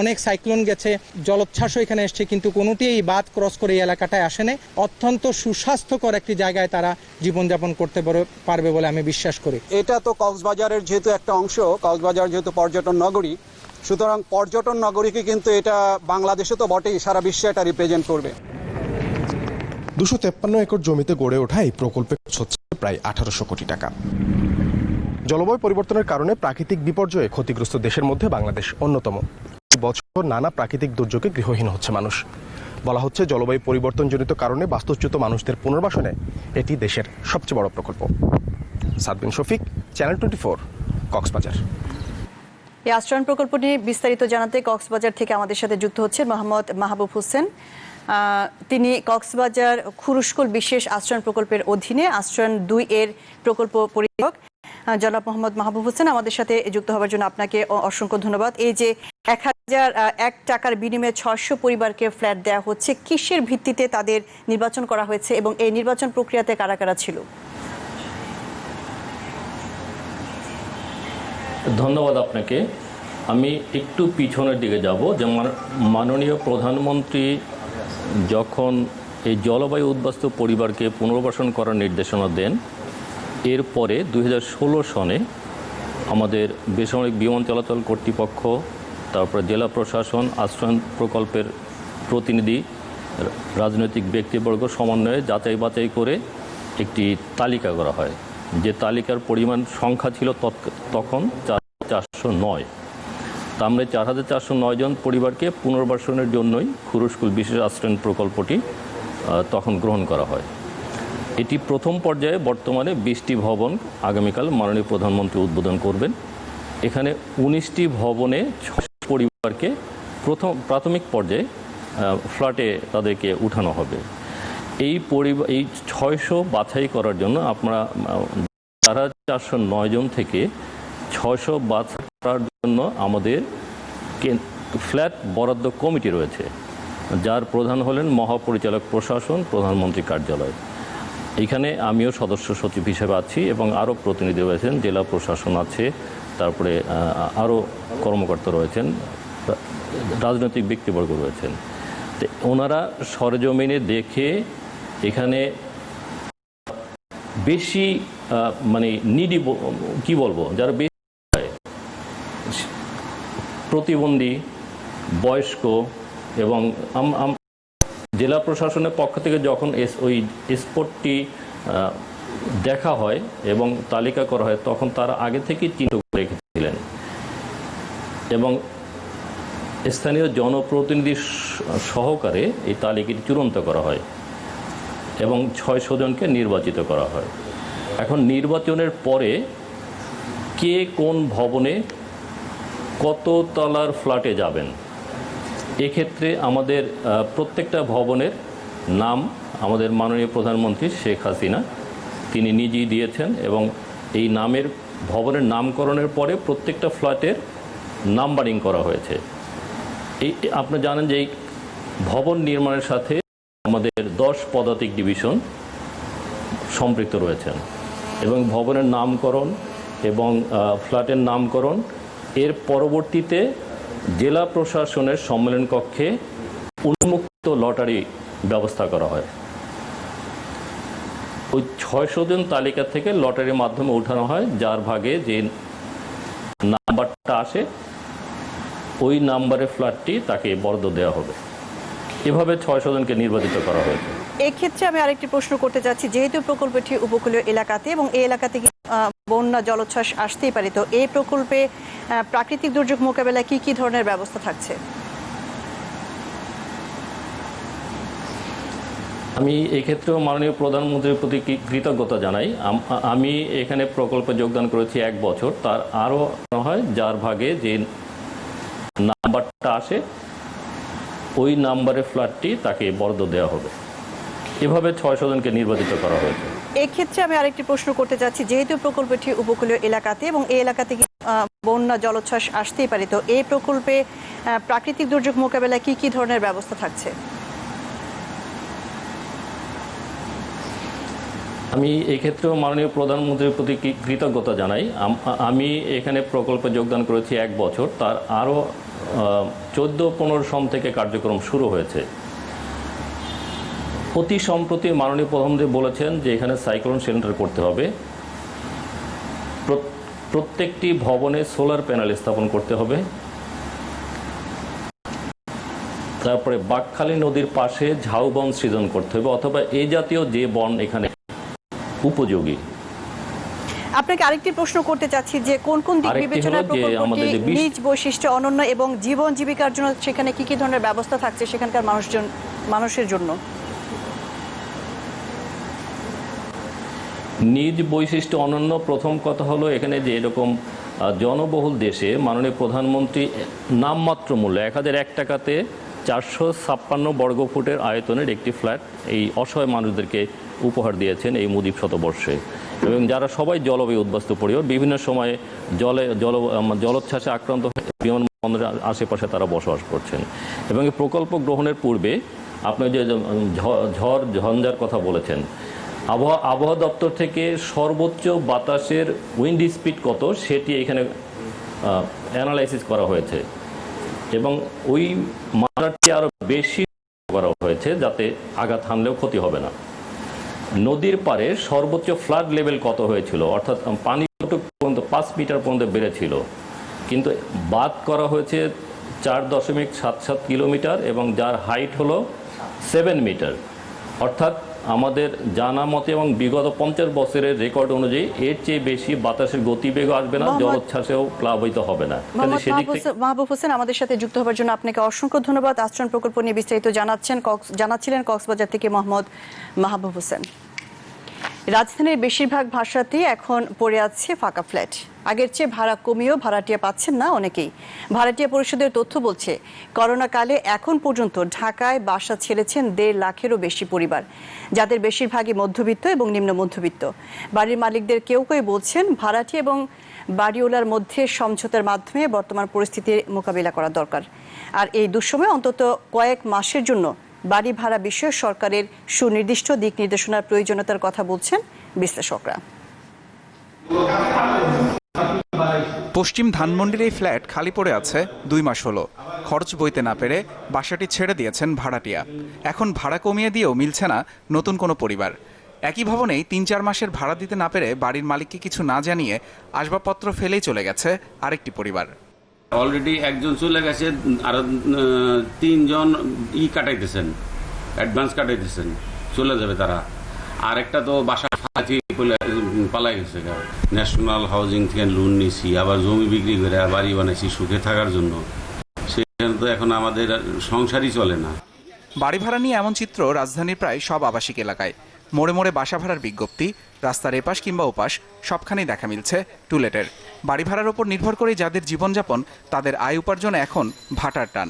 অনেক সাইক্লোন গেছে, জলোচ্ছ্বাসও এখানে এসছে, কিন্তু কোনোটি এই বাঁধ ক্রস করে এই এলাকাটায় আসেনি। অত্যন্ত সুস্বাস্থ্যকর একটি জায়গায় তারা জীবনযাপন করতে পারবে বলে আমি বিশ্বাস করি। এটা তো কক্সবাজারের যেহেতু একটা অংশ, কক্সবাজার যেহেতু পর্যটন নগরী, সুতরাং পর্যটন নগরীকে কিন্তু এটা বাংলাদেশে তো বটেই, সারা বিশ্বে এটা রিপ্রেজেন্ট করবে। 253 একর জমিতে গড়ে ওঠা এই প্রকল্পে খরচ হচ্ছে প্রায় 1800 কোটি টাকা। জলবায়ু পরিবর্তনের কারণে প্রাকৃতিক বিপর্যয়ে ক্ষতিগ্রস্ত দেশের মধ্যে বাংলাদেশ অন্যতম। বছর নানা প্রাকৃতিক দুর্যোগে গৃহহীন হচ্ছে মানুষ। বলা হচ্ছে জলবায়ু পরিবর্তনজনিত কারণে বাস্তুচ্যুত মানুষদের পুনর্বাসনে এটি দেশের সবচেয়ে বড় প্রকল্প। সাদ বিন শফিক, চ্যানেল 24, কক্সবাজার। এই আশ্রয়ণ প্রকল্প নিয়ে বিস্তারিত জানাতে কক্সবাজার থেকে আমাদের সাথে যুক্ত হচ্ছেন মোহাম্মদ মাহবুব হোসেন। তিনি কক্সবাজার খুরুশকুল বিশেষ আশ্রয়ণ প্রকল্পের অধীনে আশ্রয়ণ 2 এর প্রকল্প পরিচালক। জনাব মোহাম্মদ মাহবুব হোসেন, আমাদের সাথে যুক্ত হওয়ার জন্য আপনাকে অসংখ্য ধন্যবাদ। এই যে 1001 টাকার বিনিময়ে 600 পরিবারকে ফ্ল্যাট দেওয়া হচ্ছে, কিসের ভিত্তিতে তাদের নির্বাচন করা হয়েছে এবং এই নির্বাচন প্রক্রিয়াতে কারা কারা ছিল? ধন্যবাদ আপনাকে। আমি একটু পিছনের দিকে যাব, যে মাননীয় প্রধানমন্ত্রী যখন এই জলবায়ু উদ্বাস্তু পরিবারকে পুনর্বাসন করার নির্দেশনা দেন, এরপরে 2016 সনে আমাদের বেসামরিক বিমান চলাচল কর্তৃপক্ষ, তারপরে জেলা প্রশাসন, আশ্রয়ণ প্রকল্পের প্রতিনিধি, রাজনৈতিক ব্যক্তিবর্গ সমন্বয়ে যাচাই বাছাই করে একটি তালিকা করা হয়। যে তালিকার পরিমাণ সংখ্যা ছিল তখন 4409। তা আমরা 4409 জন পরিবারকে পুনর্বাসনের জন্যই খুরুশকুল বিশেষ আশ্রয়ণ প্রকল্পটি তখন গ্রহণ করা হয়। এটি প্রথম পর্যায়ে বর্তমানে 20টি ভবন আগামীকাল মাননীয় প্রধানমন্ত্রী উদ্বোধন করবেন। এখানে 19টি ভবনে 6 পরিবারকে প্রাথমিক পর্যায়ে ফ্ল্যাটে তাদেরকে উঠানো হবে। এই 600 বাছাই করার জন্য আপনারা 4409 জন থেকে 600 বাছাই করার জন্য আমাদের ফ্ল্যাট বরাদ্দ কমিটি রয়েছে, যার প্রধান হলেন মহাপরিচালক প্রশাসন, প্রধানমন্ত্রী কার্যালয়। এখানে আমিও সদস্য সচিব হিসেবে আছি এবং আরও প্রতিনিধি রয়েছেন, জেলা প্রশাসন আছে, তারপরে আরও কর্মকর্তা রয়েছেন, রাজনৈতিক ব্যক্তিবর্গ রয়েছেন। তো ওনারা সরেজমিনে দেখে এখানে বেশি মানে নিডি কি বলবো, যারা বেশি প্রতিবন্ধী, বয়স্ক, এবং জেলা প্রশাসনের পক্ষ থেকে যখন ওই স্পটটি দেখা হয় এবং তালিকা করা হয়, তখন তারা আগে থেকেই চিহ্নিত করে রেখেছিলেন এবং স্থানীয় জনপ্রতিনিধি সহকারে এই তালিকাটি চূড়ান্ত করা হয় এবং 600 জনকে নির্বাচিত করা হয়। এখন নির্বাচনের পরে কে কোন ভবনে কত তলার ফ্ল্যাটে যাবেন, এক্ষেত্রে আমাদের প্রত্যেকটা ভবনের নাম আমাদের মাননীয় প্রধানমন্ত্রী শেখ হাসিনা তিনি নিজেই দিয়েছেন, এবং এই নামের ভবনের নামকরণের পরে প্রত্যেকটা ফ্ল্যাটের নাম্বারিং করা হয়েছে। এই আপনি জানেন যে এই ভবন নির্মাণের সাথে আমাদের 10 পদাতিক ডিভিশন সম্পৃক্ত রয়েছেন, এবং ভবনের নামকরণ এবং ফ্ল্যাটের নামকরণ এর পরবর্তীতে জেলা প্রশাসনের সম্মেলন কক্ষে উন্মুক্ত লটারি ব্যবস্থা করা হয়। ওই 600 জন তালিকা থেকে লটারির মাধ্যমে উঠানো হয়, যার ভাগে যে নাম্বারটা আসে ওই নাম্বারের ফ্ল্যাটটি তাকে বরাদ্দ দেওয়া হবে। এভাবে 600 জনকে নির্বাচিত করা হয়েছে। এক্ষেত্রে আমি আরেকটি প্রশ্ন করতে চাচ্ছি, যেহেতু প্রকল্পটি উপকূলীয় এলাকাতে এবং এই এলাকাতে বন্যা জলোচ্ছ্বাস আসতেই পারে, তো এই প্রকল্পে প্রাকৃতিক দুর্যোগ মোকাবেলায় কি কি ধরনের ব্যবস্থা থাকছে? আমি এক্ষেত্রেও মাননীয় প্রধানমন্ত্রীর প্রতি কৃতজ্ঞতা জানাই। আমি এখানে প্রকল্পে যোগদান করেছি 1 বছর, তার আরও হয় যার ভাগে যে নাম্বারটা আসে ওই নাম্বারের ফ্ল্যাটটি তাকে বরাদ্দ দেওয়া হবে। এভাবে 600 জনকে নির্বাচিত করা হয়েছে। এক্ষেত্রে আমি আরেকটি প্রশ্ন করতে চাচ্ছি, যেহেতু প্রকল্পটি উপকূলীয় এলাকাতে এবং এই এলাকাতে বন্যা জলোচ্ছ্বাস আসতেই পারে, তো এই প্রকল্পে প্রাকৃতিক দুর্যোগ মোকাবেলায় কি কি ধরনের ব্যবস্থা থাকছে? আমি এক্ষেত্রেও মাননীয় প্রধানমন্ত্রীর প্রতি কৃতজ্ঞতা জানাই। আমি এখানে প্রকল্পে যোগদান করেছি 1 বছর, তার আরও 14-15 সন থেকে কার্যক্রম শুরু হয়েছে। অতি সম্প্রতি মাননীয় প্রধানমন্ত্রী বলেছেন যে এখানে সাইক্লোন শেল্টার করতে হবে, প্রত্যেকটি ভবনে সোলার প্যানেল স্থাপন করতে হবে, তারপরে বাঁকখালী নদীর পাশে ঝাউবন সৃজন করতে হবে, অথবা এই জাতীয় যে বন এখানে উপযোগী। আপনাকে আরেকটি প্রশ্ন করতে চাচ্ছি যে কোন কোন দিক বিবেচনায় প্রকল্পটি নিজ বৈশিষ্ট্য অনন্য এবং জীবন জীবিকার জন্য সেখানে কি কি ধরনের ব্যবস্থা থাকছে সেখানকার মানুষের জন্য? নিজ বৈশিষ্ট্য অনন্য, প্রথম কথা হলো এখানে যে এরকম জনবহুল দেশে মাননীয় প্রধানমন্ত্রী নামমাত্র মূল্য 1001 টাকাতে 456 বর্গফুটের আয়তনের একটি ফ্ল্যাট এই অসহায় মানুষদেরকে উপহার দিয়েছেন এই মুজিব শতবর্ষে, এবং যারা সবাই জলবায়ু উদ্বাস্তু পরিবার, বিভিন্ন সময়ে জলোচ্ছ্বাসে আক্রান্ত হয়ে বিমানবন্দরের আশেপাশে তারা বসবাস করছেন। এবং এই প্রকল্প গ্রহণের পূর্বে আপনি যে ঝড় ঝঞ্ঝার কথা বলেছেন, আবহাওয়া দপ্তর থেকে সর্বোচ্চ বাতাসের উইন্ড স্পিড কত সেটি এখানে অ্যানালাইসিস করা হয়েছে, এবং ওই মাত্রাটি আরও বেশি করা হয়েছে যাতে আঘাত হানলেও ক্ষতি হবে না। নদীর পারে সর্বোচ্চ ফ্লাড লেভেল কত হয়েছিল, অর্থাৎ পানি পর্যন্ত 5 মিটার পর্যন্ত বেড়েছিল, কিন্তু বাদ করা হয়েছে 4.77 কিলোমিটার, এবং যার হাইট হলো 7 মিটার। অর্থাৎ আমাদের জানা মতে এবং বিগত 50 বছরের রেকর্ড অনুযায়ী এর চেয়ে বেশি বাতাসের গতিবেগ আসবে না, জলোচ্ছ্বাসেও প্লাবিত হবে না। মাহবুব হোসেন আমাদের সাথে যুক্ত হওয়ার জন্য আপনাকে অসংখ্য ধন্যবাদ। আশ্রয় প্রকল্প নিয়ে বিস্তারিত জানাচ্ছিলেন কক্সবাজার থেকে মোহাম্মদ মাহবুব হোসেন। রাজধানীর বেশিরভাগ ভাষাতেই এখন পড়ে আছে ফাঁকা ফ্ল্যাট। আগের চেয়ে ভাড়া কমিয়েও ভাড়াটিয়া পাচ্ছেন না অনেকেই। ভাড়াটিয়া পরিষদের তথ্য বলছে, করোনাকালে এখন পর্যন্ত ঢাকায় বাসা ছেড়েছেন 1.5 লাখেরও বেশি পরিবার, যাদের বেশিরভাগই মধ্যবিত্ত এবং নিম্ন মধ্যবিত্ত। বাড়ির মালিকদের কেউ কেউ বলছেন ভাড়াটিয়া এবং বাড়িওয়ালার মধ্যে সমঝোতার মাধ্যমে বর্তমান পরিস্থিতির মোকাবিলা করা দরকার। আর এই দুঃসময়ে অন্তত কয়েক মাসের জন্য বাড়ি ভাড়া বিষয়ে সরকারের সুনির্দিষ্ট দিক নির্দেশনার প্রয়োজনীয়তার কথা বলছেন বিশ্লেষকরা। পশ্চিম ধানমন্ডির এই ফ্ল্যাট খালি পড়ে আছে 2 মাস হলো। খরচ বইতে না পেরে বাসাটি ছেড়ে দিয়েছেন ভাড়াটিয়া। এখন ভাড়া কমিয়ে দিয়েও মিলছে না নতুন কোনো পরিবার। একই ভবনেই 3-4 মাসের ভাড়া দিতে না পেরে বাড়ির মালিককে কিছু না জানিয়ে আসবাবপত্র ফেলেই চলে গেছে আরেকটি পরিবার। অলরেডি একজন চলে গেছে, আর 3 জন কাটাইতেছেন, অ্যাডভান্স কাটাইতেছেন, চলে যাবে তারা। আর একটা তো বাসা পালাই গেছে, ন্যাশনাল হাউজিং থেকে লোন নিয়েছি, আবার জমি বিক্রি করে বাড়ি বানাইছি সুখে থাকার জন্য। সেখানে তো এখন আমাদের সংসারই চলে না। বাড়ি ভাড়া নিয়ে এমন চিত্র রাজধানীর প্রায় সব আবাসিক এলাকায়। মোড়ে মোড়ে বাসা ভাড়ার বিজ্ঞপ্তি, রাস্তার এপাশ কিংবা ওপাশ সবখানেই দেখা মিলছে টুলেটের। বাড়ি ভাড়ার ওপর নির্ভর করেই যাদের জীবনযাপন, তাদের আয় উপার্জনে এখন ভাটার টান।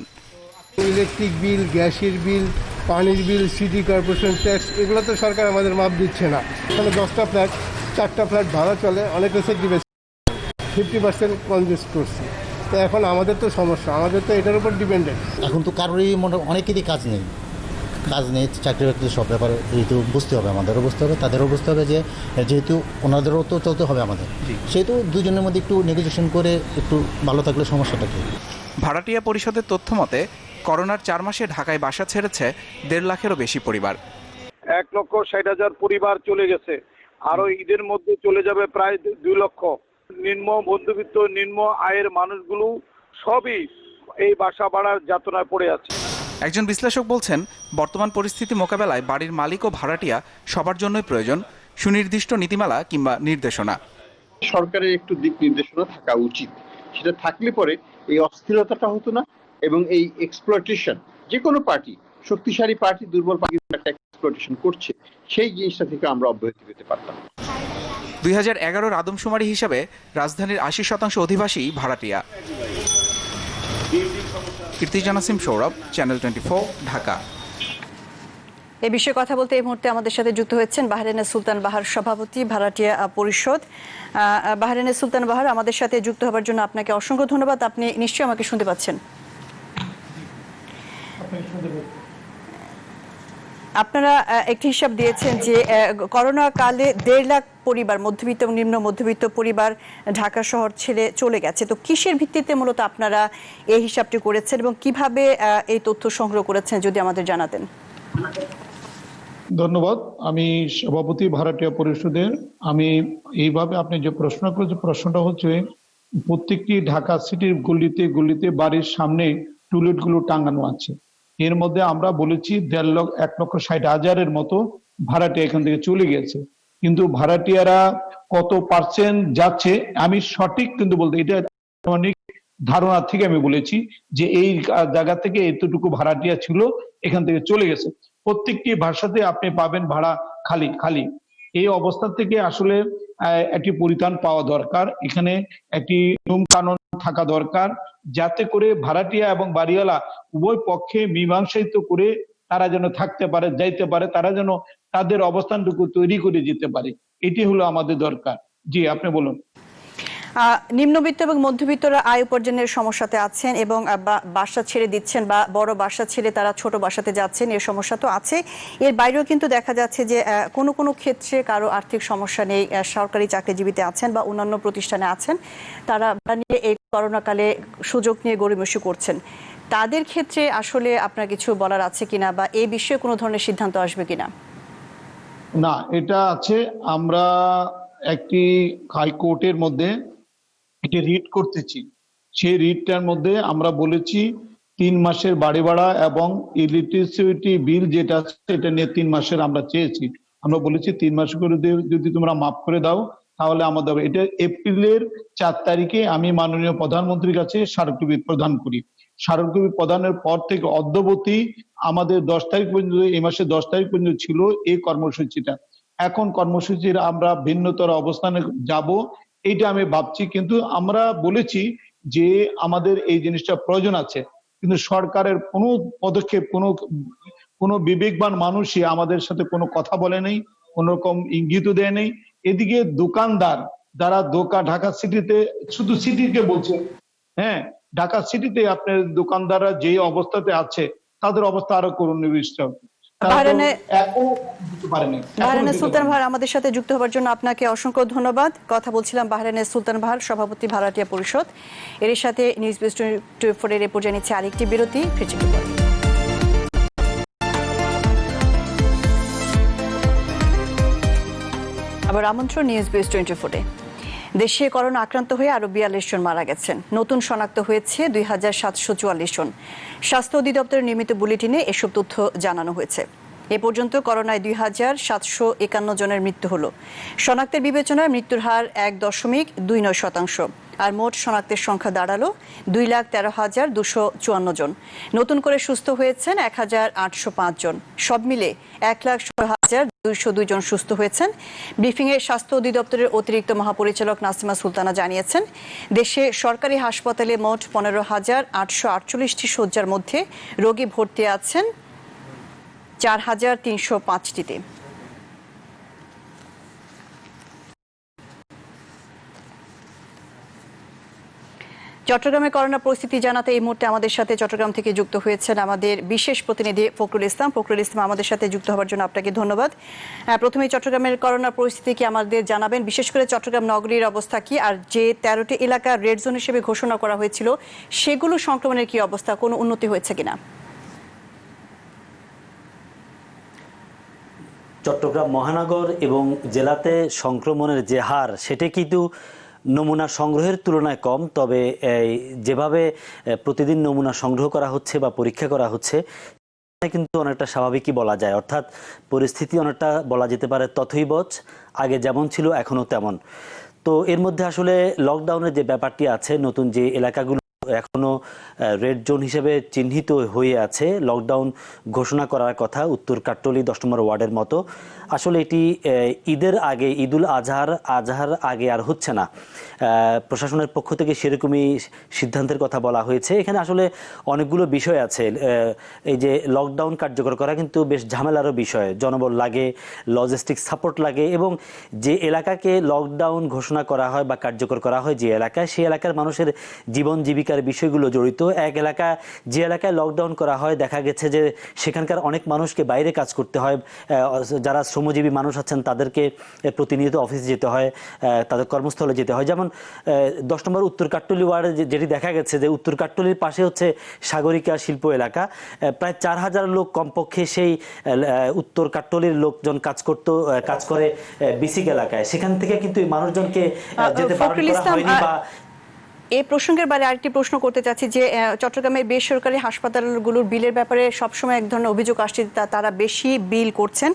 ইলেকট্রিক বিল, গ্যাসের বিল, পানির বিল, সিটি কর্পোরেশন ট্যাক্স, এগুলো তো সরকার আমাদের মাপ দিচ্ছে না। এখানে 10টা ফ্ল্যাট, 4টা ফ্ল্যাট ভাড়া চলে, অনেকে 50% কনজেস্ট করছে। তো এখন আমাদের তো সমস্যা, আমাদের তো এটার উপর ডিপেন্ডেন্ট। এখন তো কারোরই অনেকেরই কাজ নেই, চাকরি বাকরি সব ব্যাপারে যেহেতু বুঝতে হবে, আমাদেরও বুঝতে হবে, তাদেরও বুঝতে হবে যে যেহেতু ওনাদেরও তো চলতে হবে আমাদের, সেহেতু দুজনের মধ্যে একটু নেগোসিয়েশন করে একটু ভালো থাকলে সমস্যাটা কি। ভাড়াটিয়া পরিষদের তথ্য মতে করোনার 4 মাসে ঢাকায় বাসা ছেড়েছে 1.5 লাখেরও বেশি পরিবার। 1,60,000 পরিবার চলে গেছে, আরো ঈদের মধ্যে চলে যাবে প্রায় 2 লক্ষ। নিম্ন মধ্যবিত্ত, নিম্ন আয়ের মানুষগুলো সবই এই বাসা ভাড়ার যাতনায় পড়ে আছে। একজন বিশ্লেষক বলছেন, বর্তমান পরিস্থিতি মোকাবেলায় বাড়ির মালিক ও ভাড়াটিয়া সবার জন্যই প্রয়োজন সুনির্দিষ্ট নীতিমালা কিংবা নির্দেশনা। সরকারের একটু দিক নির্দেশনা থাকা উচিত, সেটা থাকলে পরে এই অস্থিরতাটা হতো না এবং এই এক্সপ্লয়টেশন, যে কোনো পার্টি, শক্তিশালী পার্টি দুর্বল পার্টি একটা এক্সপ্লয়টেশন করছে, সেই জিনিসটা থেকে আমরা অব্যাহতি পেতে পারতাম। 2011 আদমশুমারি হিসাবে রাজধানীর 80% অধিবাসী ভাড়াটিয়া। কীর্তিজান আসিম, সৌরভ, চ্যানেল 24, ঢাকা। এ বিষয়ে কথা বলতে এই মুহূর্তে আমাদের সাথে যুক্ত হচ্ছেন বাহরাইনের সুলতান বাহার, সভাপতি ভাড়াটিয়া পরিষদ। বাহরাইনের সুলতান বাহার, আমাদের সাথে যুক্ত হবার জন্য আপনাকে অসংখ্য ধন্যবাদ। আপনি নিশ্চয়ই আমাকে শুনতে পাচ্ছেন। আপনারা একটি হিসাব দিয়েছেন যে করোনা কালে 1.5 লাখ পরিবার, মধ্যবিত্ত এবং নিম্ন মধ্যবিত্ত পরিবার ঢাকা শহর ছেড়ে চলে গেছে। তো কিসের ভিত্তিতে মূলত আপনারা এই হিসাবটি করেছেন এবং কিভাবে এই তথ্য সংগ্রহ করেছেন যদি আমাদের জানাতেন। ধন্যবাদ। আমি সভাপতি ভাড়াটিয়া পরিষদের। আমি এইভাবে আপনি যে প্রশ্ন করেছেন, প্রশ্নটা হচ্ছে প্রত্যেকটি ঢাকা সিটির গলিতে গলিতে বাড়ির সামনে টুলেটগুলো টাঙানো আছে। এর মধ্যে আমরা বলেছি 1,60,000-এর মতো ভাড়াটিয়া এখান থেকে চলে গেছে, কিন্তু ভাড়াটিয়ারা কত পার্সেন্ট যাচ্ছে আমি সঠিক কিন্তু বলতে, এটা অনেক ধারণা থেকে আমি বলেছি যে এই জায়গা থেকে এতটুকু ভাড়াটিয়া ছিল, এখান থেকে চলে গেছে। প্রত্যেকটি ভাষাতে আপনি পাবেন ভাড়া খালি খালি। এই অবস্থা থেকে আসলে একটি পরিত্রাণ পাওয়া দরকার। এখানে একটি নিয়ম কানুন থাকা দরকার, যাতে করে ভাড়াটিয়া এবং বাড়িওয়ালা উভয় পক্ষে মীমাংসিত করে তারা যেন থাকতে পারে, যাইতে পারে, তারা যেন তাদের অবস্থানটুকু তৈরি করে যেতে পারে। এটি হলো আমাদের দরকার। জি, আপনি বলুন। নিম্নবিত্ত এবং মধ্যবিত্তরা আয় উপার্জনের সমস্যাতে আছেন এবং বাসা ছেড়ে দিচ্ছেন বা বড় বাসা ছেড়ে তারা ছোট বাসাতে যাচ্ছেন, এর সমস্যা তো আছে। এর বাইরেও কিন্তু দেখা যাচ্ছে যে কোনো কোনো ক্ষেত্রে কারো আর্থিক সমস্যা নেই, সরকারি চাকরিজীবীতে আছেন বা অন্যান্য প্রতিষ্ঠানে আছেন, তারা নিয়ে এই করোনাকালে সুযোগ নিয়ে গড়িমসি করছেন। তাদের ক্ষেত্রে আসলে আপনার কিছু বলার আছে কিনা বা এই বিষয়ে কোনো ধরনের সিদ্ধান্ত আসবে কিনা? না, এটা আছে। আমরা একটি হাইকোর্টের মধ্যে এটি রিট করতেছি। সেই রিটটার মধ্যে আমরা বলেছি 3 মাসের বাড়ি ভাড়া এবং ইলেকট্রিসিটি বিল যেটা আছে এটা নিয়ে 3 মাসের আমরা চেয়েছি। আমরা বলেছি 3 মাস করে যদি তোমরা মাফ করে দাও তাহলে আমাদের, এটা এপ্রিলের 4 তারিখে আমি মাননীয় প্রধানমন্ত্রীর কাছে স্মারকলিপি প্রদান করি। স্মারকলিপি প্রদানের পর থেকে অদ্যাবধি আমাদের 10 তারিখ পর্যন্ত, এই মাসে 10 তারিখ পর্যন্ত ছিল এই কর্মসূচিটা। এখন কর্মসূচির আমরা ভিন্নতর অবস্থানে যাব, এইটা আমি ভাবছি। কিন্তু আমরা বলেছি যে আমাদের এই জিনিসটা প্রয়োজন আছে, কিন্তু সরকারের কোনো পদক্ষেপ, কোনো বিবেকবান মানুষই আমাদের সাথে কোনো কথা বলে নেই, কোন রকম ইঙ্গিত দেয় নেই। এদিকে দোকানদার যারা ঢাকা সিটিতে, শুধু সিটিকে বলছে, হ্যাঁ, ঢাকা সিটিতে আপনার দোকানদাররা যে অবস্থাতে আছে তাদের অবস্থা আরো করুণাবিষ্ট। বাহরাইনের সুলতান ভার, আমাদের সাথে যুক্ত হবার জন্য আপনাকে অসংখ্য ধন্যবাদ। কথা বলছিলাম বাহরাইনের সুলতান ভার, সভাপতি ভাড়াটিয়া পরিষদ। এর সাথে নিউজ বেস 24 এর রিপোর্ট জানিয়েছে আরেকটি বিরতি। ফিরছি পরে। আবার আমন্ত্রণ নিউজ বেস 24-এ। দেশে করোনা আক্রান্ত হয়ে আরো 42 জন মারা গেছেন। নতুন শনাক্ত হয়েছে 2744 জন। স্বাস্থ্য অধিদপ্তরের নিয়মিত বুলেটিনে এসব তথ্য জানানো হয়েছে। এ পর্যন্ত করোনায় 2751 জনের মৃত্যু হলো। শনাক্তের বিবেচনায় মৃত্যুর হার 1.29%। আর মোট শনাক্তের সংখ্যা দাঁড়ালো 2,13,254 জন। নতুন করে সুস্থ হয়েছেন 1,805 জন। সব মিলে 1,16,000 202 জন সুস্থ হয়েছেন। ব্রিফিংয়ে স্বাস্থ্য অধিদপ্তরের অতিরিক্ত মহাপরিচালক নাসিমা সুলতানা জানিয়েছেন, দেশে সরকারি হাসপাতালে মোট 15,848টি শয্যার মধ্যে রোগী ভর্তি আছেন 4,305টিতে। চট্টগ্রামে করোনা পরিস্থিতি জানাতে এই মুহূর্তে আমাদের সাথে চট্টগ্রাম থেকে যুক্ত হয়েছেন আমাদের বিশেষ প্রতিনিধি ফখরুল ইসলাম। ফখরুল ইসলাম, আমাদের সাথে যুক্ত হওয়ার জন্য আপনাকে ধন্যবাদ। প্রথমেই চট্টগ্রামের করোনা পরিস্থিতি কি আমাদের জানাবেন, বিশেষ করে চট্টগ্রাম নগরীর অবস্থা কি, আর যে 13টি এলাকা রেড জোন হিসেবে ঘোষণা করা হয়েছিল সেগুলো সংক্রমণের কি অবস্থা, কোনো উন্নতি হয়েছে কিনা? চট্টগ্রাম মহানগর এবং জেলাতে সংক্রমণের যে হার সেটা কিন্তু নমুনা সংগ্রহের তুলনায় কম, তবে যেভাবে প্রতিদিন নমুনা সংগ্রহ করা হচ্ছে বা পরীক্ষা করা হচ্ছে কিন্তু অনেকটা স্বাভাবিকই বলা যায়, অর্থাৎ পরিস্থিতি অনেকটা বলা যেতে পারে তথৈবচ, আগে যেমন ছিল এখনও তেমন। তো এর মধ্যে আসলে লকডাউনের যে ব্যাপারটি আছে, নতুন যে এলাকাগুলো এখনো রেড জোন হিসেবে চিহ্নিত হয়ে আছে, লকডাউন ঘোষণা করার কথা, উত্তর কাট্টলি 10 নম্বর ওয়ার্ডের মতো, আসলে এটি ঈদের আগে, ঈদুল আজহার আগে আর হচ্ছে না। প্রশাসনের পক্ষ থেকে সেরকমই সিদ্ধান্তের কথা বলা হয়েছে। এখানে আসলে অনেকগুলো বিষয় আছে। এই যে লকডাউন কার্যকর করা কিন্তু বেশ ঝামেলারও বিষয়, জনবল লাগে, লজিস্টিক সাপোর্ট লাগে, এবং যে এলাকাকে লকডাউন ঘোষণা করা হয় বা কার্যকর করা হয় যে এলাকায়, সেই এলাকার মানুষের জীবন জীবিকার বিষয়গুলো জড়িত। এক এলাকা, যে এলাকায় লকডাউন করা হয়, দেখা গেছে যে সেখানকার অনেক মানুষকে বাইরে কাজ করতে হয়, যারা শ্রমজীবী মানুষ আছেন তাদেরকে প্রতিনিয়ত অফিসে যেতে হয়, তাদের কর্মস্থলে যেতে হয়। যেমন 10 নম্বর উত্তর কাট্টলি ওয়ার্ডে যেটি দেখা গেছে যে উত্তর কাট্টলির পাশে হচ্ছে সাগরিকা শিল্প এলাকা, প্রায় 4,000 লোক কমপক্ষে সেই উত্তর কাট্টলির লোকজন কাজ করে বিসিক এলাকায়, সেখান থেকে কিন্তু এই মানুষজনকে যেতে বারণ করা হয়নি। বা এই প্রসঙ্গের বাইরে আরেকটি প্রশ্ন করতে চাচ্ছি যে চট্টগ্রামের বেসরকারি হাসপাতালগুলোর বিলের ব্যাপারে সবসময় এক ধরনের অভিযোগ আসছে, তারা বেশি বিল করছেন।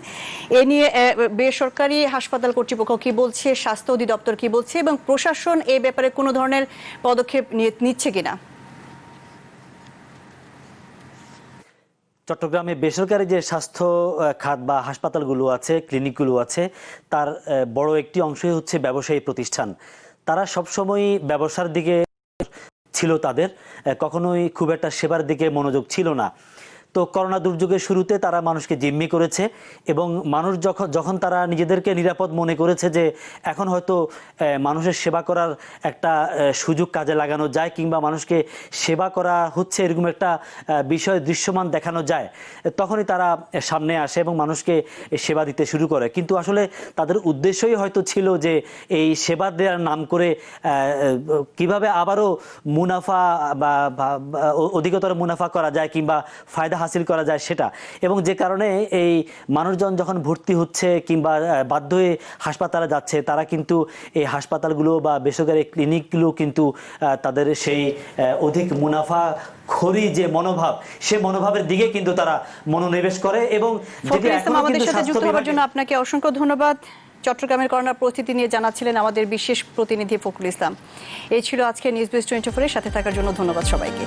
এ নিয়ে বেসরকারি হাসপাতাল কর্তৃপক্ষ কি বলছে, স্বাস্থ্য অধিদপ্তর কি বলছে, এবং প্রশাসন এই ব্যাপারে কোনো ধরনের পদক্ষেপ নিচ্ছে কিনা? চট্টগ্রামে বেসরকারি যে স্বাস্থ্য খাত বা হাসপাতালগুলো আছে, ক্লিনিকগুলো আছে, তার বড় একটি অংশই হচ্ছে ব্যবসায়ী প্রতিষ্ঠান। তারা সবসময়ই ব্যবসার দিকে ছিল, তাদের কখনোই খুব একটা সেবার দিকে মনোযোগ ছিল না। তো করোনা দুর্যোগের শুরুতে তারা মানুষকে জিম্মি করেছে, এবং মানুষ যখন তারা নিজেদেরকে নিরাপদ মনে করেছে যে এখন হয়তো মানুষের সেবা করার একটা সুযোগ কাজে লাগানো যায়, কিংবা মানুষকে সেবা করা হচ্ছে এরকম একটা বিষয় দৃশ্যমান দেখানো যায়, তখনই তারা সামনে আসে এবং মানুষকে সেবা দিতে শুরু করে। কিন্তু আসলে তাদের উদ্দেশ্যই হয়তো ছিল যে এই সেবা দেওয়ার নাম করে কিভাবে আবারও মুনাফা বা অধিকতর মুনাফা করা যায় কিংবা ফায়দা হাসিল করা যায় সেটা, এবং যে কারণে এই মানুষজন যখন ভর্তি হচ্ছে কিংবা বাধ্য হয়ে হাসপাতালে যাচ্ছে, তারা কিন্তু এই হাসপাতালগুলো বা বেসরকারি ক্লিনিকগুলো কিন্তু তাদের সেই অধিক মুনাফা খরি যে মনোভাব, সে মনোভাবের দিকে কিন্তু তারা মনোনিবেশ করে। এবং আমাদের সাথে যুক্ত হওয়ার জন্য আপনাকে অসংখ্য ধন্যবাদ। চট্টগ্রামের করোনা পরিস্থিতি নিয়ে জানাচ্ছিলেন আমাদের বিশেষ প্রতিনিধি ফখরুল ইসলাম। এই ছিল আজকে নিউজ বিস 24-এর সাথে থাকার জন্য ধন্যবাদ সবাইকে।